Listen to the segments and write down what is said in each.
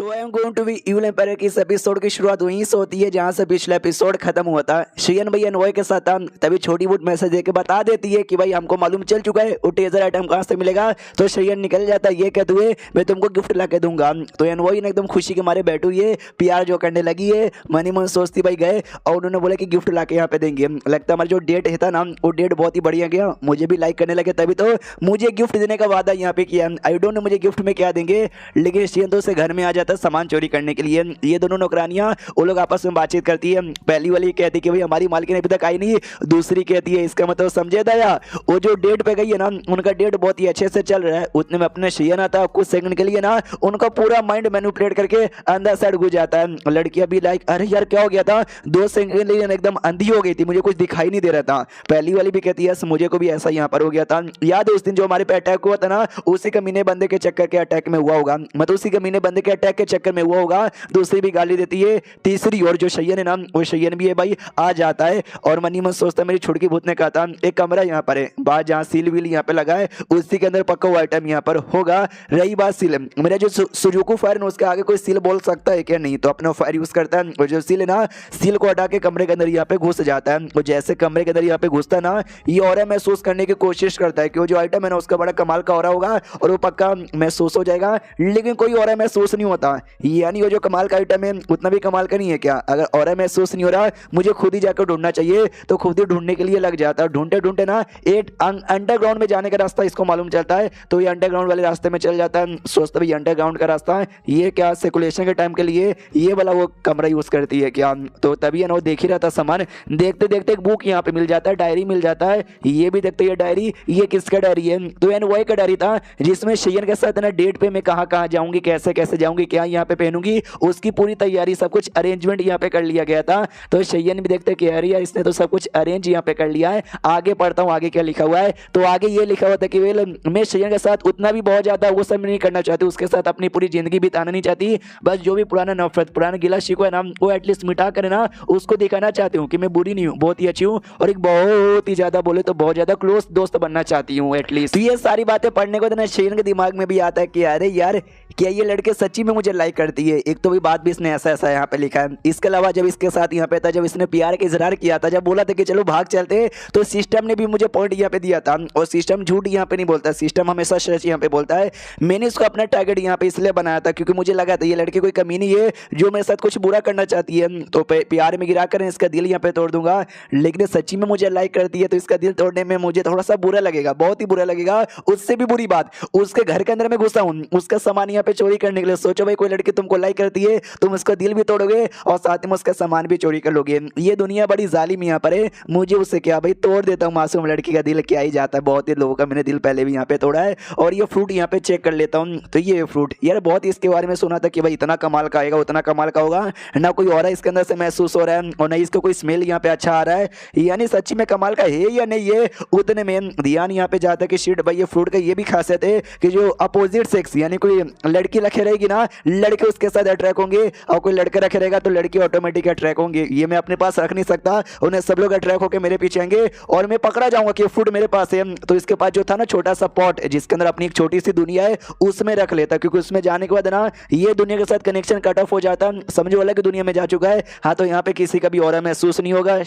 तो I am going to be evil empire की इस एपिसोड की शुरुआत वहीं से होती है जहां से पिछला एपिसोड खत्म हुआ था। शियन भैया नोए के साथ था, तभी छोटी बूट मैसेज देके बता देती है कि भाई हमको मालूम चल चुका है वो टेजर आइटम कहां से मिलेगा। तो शियन निकल जाता है ये कहते हुए मैं तुमको गिफ्ट ला के दूंगा। तो एनवॉय ने एकदम खुशी के मारे बैठू ये प्यार जो करने लगी है, मनी मन सोचती भाई गए और उन्होंने बोला कि गिफ्ट ला के यहाँ पे देंगे। लगता है हमारा जो डेट है था ना वो डेट बहुत ही बढ़िया गया, मुझे भी लाइक करने लगे, तभी तो मुझे गिफ्ट देने का वादा यहाँ पे किया। आई डोंट नो मुझे गिफ्ट में क्या देंगे, लेकिन शियन तो उसे घर में आ जाता है सामान चोरी करने के लिए। ये दोनों नौकरानियां वो लोग आपस में बातचीत करती है। पहली वाली कहती है कि भाई हमारी मालकिन अभी तक आई नहीं, दूसरी कहती है इसका मतलब समझे दया वो जो डेट पे गई है ना उनका डेट बहुत ही अच्छे से चल रहा है। उतने में अपने शियन आता है, कुछ सेकंड के लिए ना उनका पूरा माइंड मैनिपुलेट करके अंदर साइड घुस जाता है। लड़की अभी लाइक अरे यार क्या हो गया था, 2 सेकंड के लिए एकदम अंधी हो गई थी, मुझे कुछ दिखाई नहीं दे रहा था। पहली वाली भी कहती है मुझे को भी ऐसा यहाँ पर हो गया था, याद है उस दिन जो हमारे पे अटैक हुआ था ना उसी कमीने बंदे के चक्कर के अटैक में हुआ होगा, मतलब उसी कमीने बंदे के अटैक के चक्कर में हुआ होगा। दूसरी भी गाली देती है। तीसरी और जो शयन है ना वो शयन भी है भाई आ जाता है और मनी मन सोचता है मेरी छुड़की भूत ने कहा था एक कमरा यहाँ पर है, बाहर जहाँ सील व्हील यहाँ पे लगा है उसी के अंदर पक्का हुआ आइटम यहाँ पर होगा। रही बात सील, मेरा जो सुजुकी फायर है उसके आगे कोई सील बोल सकता है क्या, नहीं तो अपना फायर यूज करता है और जो सील है ना सील को हटा के कमरे के अंदर यहाँ पे घुस जाता है। और जैसे कमरे के अंदर यहाँ पे घुसता है ना ये और महसूस करने की कोशिश करता है कि वो जो आइटम है ना उसका बड़ा कमाल का और होगा और वो पक्का महसूस हो जाएगा, लेकिन कोई और महसूस नहीं होता। यानी वो जो कमाल का आइटम है उतना भी कमाल का नहीं है क्या, अगर और महसूस नहीं हो रहा मुझे खुद ही जाकर ढूंढना चाहिए, तो खुद ही ढूंढने के लिए लग जाता है। ढूंढते ढूंढते ना एक अंडरग्राउंड में जाने का रास्ता इसको मालूम चलता है, तो ये अंडरग्राउंड वाले रास्ते में चल जाता है। सोचता भाई अंडरग्राउंड का रास्ता है ये क्या सर्कुलेशन के टाइम के लिए ये वाला वो कमरा यूज करती है क्या। तो तभी है ना वो देख ही रहा था सामान, देखते देखते एक बुक यहाँ पे मिल जाता है, डायरी मिल जाता है। ये भी देखते ये डायरी ये किसका डायरी है, तो एनवॉय का डायरी था जिसमें शियन के साथ ना डेट पे मैं कहाँ कहाँ जाऊंगी, कैसे कैसे जाऊंगी, क्या यहाँ पे पहनूंगी, उसकी पूरी तैयारी सब कुछ अरेंजमेंट यहाँ पे कर लिया गया था। तो शयन भी देखते कि अरे यार इसने तो सब कुछ अरेंज यहाँ पे कर लिया है। आगे पढ़ता हूँ आगे क्या लिखा हुआ है, तो आगे ये लिखा हुआ था कि मैं शयन के साथ उतना भी बहुत ज्यादा वो सब नहीं करना चाहती, उसके साथ अपनी पूरी जिंदगी बिताना नहीं चाहती, बस जो भी पुराना नफरत पुराना गिला शिकवा है ना वो एटलीस्ट मिटा कर ना उसको दिखाना चाहती हूँ कि मैं बुरी नहीं हूँ, बहुत ही अच्छी हूँ और एक बहुत ही ज्यादा बोले तो बहुत ज्यादा क्लोज दोस्त बनना चाहती हूँ एटलीस्ट। तो ये सारी बातें पढ़ने को तो शयन के दिमाग में भी आता है कि अरे यार क्या ये लड़के सच्ची में मुझे लाइक करती है। एक तो भी बात भी इसने ऐसा ऐसा यहाँ पे लिखा है। इसके अलावा जब इसके साथ यहाँ पे था जब इसने प्यार का इजहार किया था, जब बोला था कि चलो भाग चलते, तो सिस्टम ने भी मुझे पॉइंट यहाँ पे दिया था और सिस्टम झूठ यहाँ पे नहीं बोलता, सिस्टम हमेशा सच यहाँ पे बोलता है। मैंने इसको अपना टारगेट यहाँ पे इसलिए बनाया था क्योंकि मुझे लगा था ये लड़की कोई कमी नहीं है जो मेरे साथ कुछ बुरा करना चाहती है, तो प्यार में गिरा कर इसका दिल यहाँ पे तोड़ दूंगा। लेकिन सच्ची में मुझे लाइक करती है तो इसका दिल तोड़ने में मुझे थोड़ा सा बुरा लगेगा, बहुत ही बुरा लगेगा। उससे भी बुरी बात उसके घर के अंदर में घुसा हूँ उसका सामान यहाँ पे चोरी करने के लिए। सोचो भाई कोई लड़की तुमको लाइक करती है तुम उसका दिल भी तोड़ोगे और साथ में उसका सामान भी चोरी कर लोगे, ये दुनिया बड़ी जालिम यहाँ पर है। मुझे उससे क्या भाई तोड़ देता हूँ मासूम लड़की का दिल, क्या ही जाता है, बहुत ही लोगों का मैंने दिल पहले भी यहाँ पे तोड़ा है। और ये फ्रूट यहाँ पे चेक कर लेता हूँ, तो ये फ्रूट यार बहुत इसके बारे में सुना था कि भाई इतना कमाल का आएगा उतना कमाल का होगा, ना कोई और इसके अंदर से महसूस हो रहा है और नहीं इसको कोई स्मेल यहाँ पे अच्छा आ रहा है, यानी सच्ची में कमाल का है या नहीं। ये उतने में ध्यान यहाँ पे जाता है कि शिट भाई ये फ्रूट का ये भी खासियत है कि जो अपोजिट सेक्स यानी कोई लड़की रखे रहेगी ना लड़के उसके साथ अट्रैक्ट होंगे और कोई लड़का रखे रहेगा तो लड़की ऑटोमेटिक अट्रैक्ट होंगे। ये मैं अपने पास रख नहीं सकता, उन्हें सब लोग अट्रैक्ट होकर मेरे पीछे आएंगे और मैं पकड़ा जाऊंगा कि फूड मेरे पास है। तो इसके पास जो था ना छोटा सा पॉट जिसके अंदर अपनी एक छोटी सी दुनिया है उसमें रख लेता, क्योंकि उसमें जाने के बाद ना ये दुनिया के साथ कनेक्शन कट ऑफ हो जाता, समझो अलग दुनिया में जा चुका है। हाँ तो यहाँ पे किसी का भी और महसूस नहीं होगा।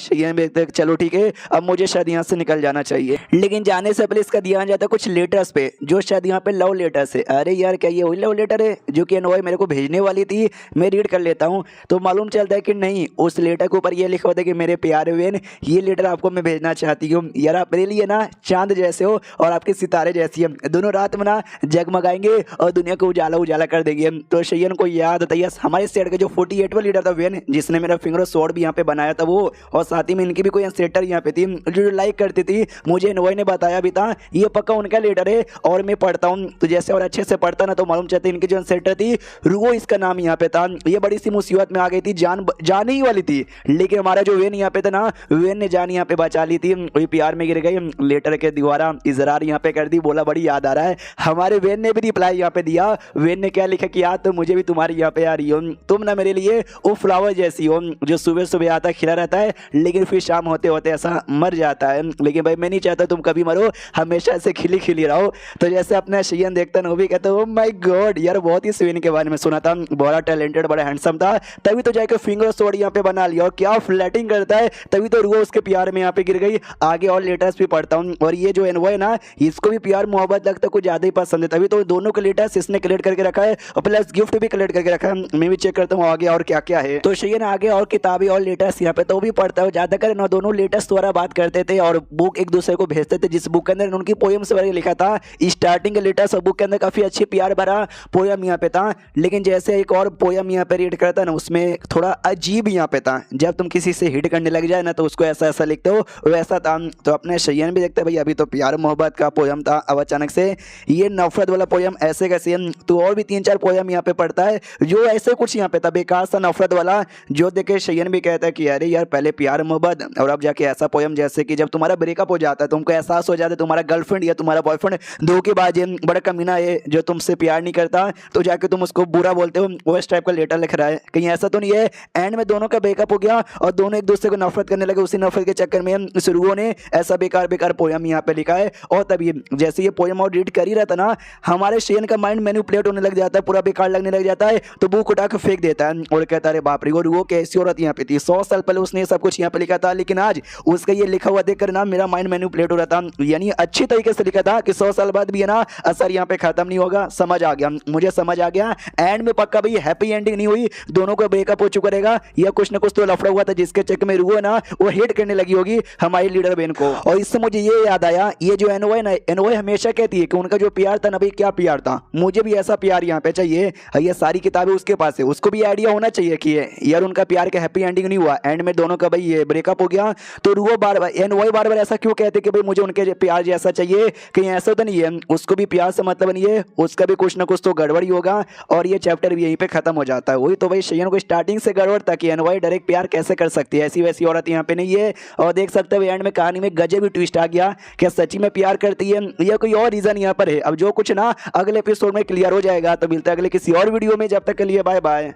चलो ठीक है अब मुझे शायद यहाँ से निकल जाना चाहिए, लेकिन जाने से पहले इसका ध्यान जाता है कुछ लेटर्स पे जो शायद यहाँ पे लव लेटर्स है। अरे यार क्या ये वही लव लेटर है जो कि एनवॉय मेरे को भेजने वाली थी, मैं रीड कर लेता हूँ। तो मालूम चलता है कि नहीं उस लेटर के ऊपर ये लिखा होता है कि मेरे प्यारे वेन ये लेटर आपको मैं भेजना चाहती हूँ, यार आप मेरे लिए ना चांद जैसे हो और आपके सितारे जैसी है, दोनों रात में ना जगमगाएंगे और दुनिया को उजाला उजाला कर देंगे। तो शयन को याद था यस हमारे सेट का जो 48वां लीडर था वेन जिसने मेरा फिंगर स्वॉर्ड भी यहाँ पे बनाया था वो, और साथ ही में इनकी भी कोई सेटर यहाँ पे थी जो लाइक करती थी, मुझे एनवॉय ने बताया भी था ये पक्का उनका लीडर है। और मैं पढ़ता हूँ तो जैसे और अच्छे से पढ़ता ना तो मालूम चलता इनकी जो सेटर थी रुगो इसका नाम यहाँ पे था। ये बड़ी सी मुसीबत में आ गई थी, जाने ही वाली थी, लेकिन हमारा जो वेन यहाँ पे था ना वेन ने जान यहाँ पे बचा ली थी, वही प्यार में गिर गई, लेटर के द्वारा इजहार यहाँ पे कर दी, बोला बड़ी याद आ रहा है। हमारे वेन ने भी रिप्लाई यहाँ पे दिया, वेन ने क्या लिखा कि याद तो मुझे भी तुम्हारी यहाँ पे आ रही हो, तुम ना मेरे लिए वो फ्लावर जैसी हो जो सुबह सुबह आता खिला रहता है लेकिन फिर शाम होते होते ऐसा मर जाता है, लेकिन भाई मैं नहीं चाहता तुम कभी मरो, हमेशा ऐसे खिली खिली रहो। तो जैसे अपना शयन देखता ना वो भी कहता है ओ माय गॉड यार बहुत ही स्वीन के बारे में सुना था, बड़ा टैलेंटेड, बड़ा हैंडसम था, तभी तो जाके फिंगर शॉट यहाँ पे बना लिया और क्या फ्लैटिंग करता है, तभी तो रुआ उसके प्यार में यहाँ पे गिर गई। आगे और लेटेस्ट भी पढ़ता हूँ, और ये जो एनवॉय है ना, इसको भी प्यार मोहब्बत लगता है कुछ ज्यादा ही पसंद है, तभी तो दोनों के लेटेस्ट इसने कलेक्ट करके रखा है और प्लस गिफ्ट भी कलेक्ट करके रखा है। मैं भी चेक करता हूँ आगे और क्या क्या है। तो शेयन आगे और किताबें और लेटेस्ट यहाँ पे तो भी पढ़ता है, ज्यादातर ना दोनों लेटेस्ट द्वारा बात करते थे और बुक एक दूसरे को भेजते थे, जिस बुक के अंदर उनकी पोएम्स वगैरह लिखा था। स्टार्टिंग के लेटेस्ट और बुक के अंदर काफी अच्छी प्यार भरा पोयम यहाँ पे था, लेकिन जैसे एक और पोयम यहाँ पे रीड करता ना, उसमें थोड़ा अजीब यहाँ पे था। जब तुम किसी से हिट करने लग जाए ना तो उसको ऐसा ऐसा लिखते हो, वैसा था। तो अपने शेयन भी देखते भाई अभी तो प्यार मोहब्बत का पोयम था, अब अचानक से ये नफरत वाला पोयम ऐसे कैसे। तो और भी 3-4 पोयम यहाँ पे पढ़ता है जो ऐसे कुछ यहाँ पे था बेकार सा नफरत वाला, जो देखे शेयन भी कहता है कि अरे यार पहले प्यार मोहब्बत और अब जाके ऐसा पोयम, जैसे कि जब तुम्हारा ब्रेकअप हो जाता है तुमको एहसास हो जाता है तुम्हारा गर्लफ्रेंड या तुम्हारा बॉयफ्रेंड धोखेबाज है, बड़ा कमीना है जो तुमसे प्यार नहीं करता, तो जाके तुम उसको बुरा बोलते हो, वो इस टाइप का लेटर लिख रहा है। कहीं ऐसा तो नहीं है एंड में दोनों का ब्रेकअप हो गया और दोनों एक दूसरे को नफरत करने लगे, उसी नफरत के चक्कर में शुरुओं ने ऐसा बेकार बेकार पोयम यहाँ पे लिखा है। और तभी जैसे ये पोयम और रीड कर ही रहता ना, हमारे शेयन का माइंड मैनिपुलेट होने लग जाता है, पूरा बेकार लगने लग जाता है, तो बुक उठा के फेंक देता है और कहता है बाप रे वो कैसी औरत यहाँ पे थी, 100 साल पहले उसने सब कुछ यहाँ पे लिखा था, लेकिन आज उसका ये लिखा हुआ देखकर ना मेरा माइंड मैनिपुलेट हो रहा था। यानी अच्छी तरीके से लिखा था कि 100 साल बाद भी है ना असर यहाँ पे खत्म नहीं होगा। समझ आ गया, मुझे समझ आ गया एंड में पक्का भाई हैप्पी एंडिंग नहीं हुई, दोनों का ब्रेकअप हो चुका रहेगा या कुछ ना कुछ तो लफड़ा हुआ था जिसके चक्कर में रुआ ना वो हेट करने लगी होगी हमारी लीडर बहन को। और इससे मुझे ये याद आया, ये जो एनओए ना, एनओए हमेशा कहती है कि उनका जो प्यार था ना भाई क्या प्यार था, मुझे भी ऐसा प्यार यहाँ पे चाहिए। ये सारी किताबें उसके पास है, उसको भी आइडिया होना चाहिए कि यार उनका प्यार का हैप्पी एंडिंग नहीं हुआ, एंड में दोनों का भाई ये ब्रेकअप हो गया। तो रुआ बार बार एनओए बार बार ऐसा क्यों कहते कि भाई मुझे उनके प्यार जैसा चाहिए, कहीं ऐसा तो नहीं है उसको भी प्यार से मतलब नहीं है, उसका भी कुछ ना कुछ तो गड़बड़ ही होगा। और ये चैप्टर भी यहीं पे खत्म हो जाता है। वही तो भाई शेयन को स्टार्टिंग से गड़बड़ था कि एनवाई डायरेक्ट प्यार कैसे कर सकती है, ऐसी वैसी औरत यहाँ पे नहीं है। और देख सकते हो एंड में कहानी में गजब भी ट्विस्ट आ गया, क्या सच्ची में प्यार करती है या कोई और रीजन यहाँ पर है। अब जो कुछ ना अगले एपिसोड में क्लियर हो जाएगा। तो मिलता है अगले किसी और वीडियो में, जब तक के लिए बाय बाय।